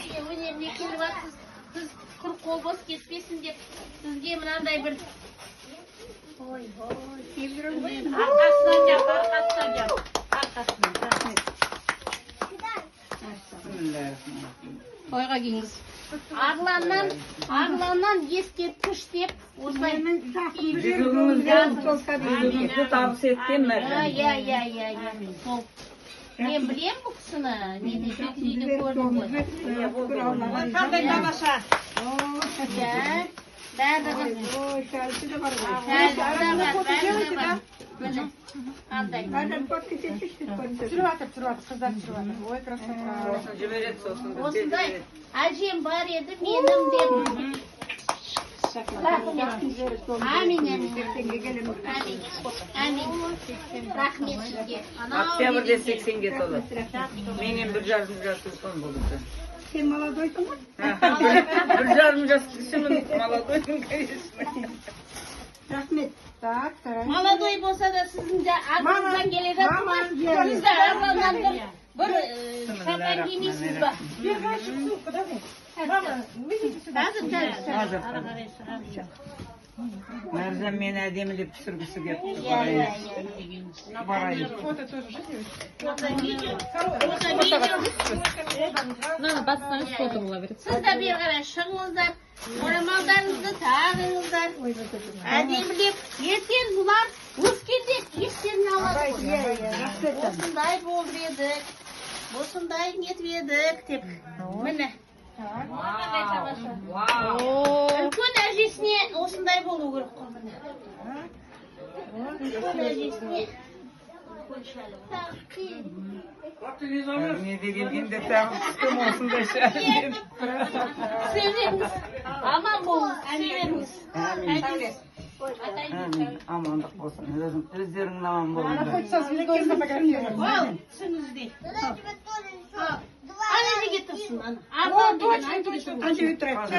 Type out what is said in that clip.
Önеріне келіп жатсыз. Сіз құр қол бос кетпесін деп сізге мынандай бір ой себірім ғой. Арқасынан жап, арқасынан жап. Арқасынан. Рахмет. Тойға келіңіз. Ағланнан ескерткіш деп осылай Жүзіңізге табыс еткен мен білем бұл кісіні. Неде жүзінде көрдім ғой. Қандай тамаша. Бәрі шәлісі де бар ғой. Қандай? Түсіріватыр, қыздар түсіріватыр. Ой, красота. Осындай әжем бар еді, менің деп. Амин, рахмет сізге. Октябрьде 80-ге толады. Менен 1,5 жас үлкен болды. Сен молодойсың ғой? 1,5 жас кішімін, молодойсың, конечно. Рахмет. Молодой болса да сіздің де артыңыздан келеді. Сіз де арланнан бір шапан кимейсіз ба? Мәрзан мені әдемілеп түсіргісі кеп. Барайын. Фото тоже же видео? Батыстан фото бола береді. Сіз де бері қарай шығыңыздар, орамалдарыңызды тағыңыздар, әдемілеп. Ертең бұлар өскенде кештерін алады. Осындай болып едік, осындай нетіп едік деп. Міне. Үлкен әжесіне осындай болу керек қой міне. Үлкен әжесіне. Не дегенде тағы түстім осындай шәлем. Severiz. Aman bolunuz, severiz. Амандық болсын. Өздеріңнің аман болыңдар. Ал, түсіңіз değil. Anneciğe getirsin. Anne.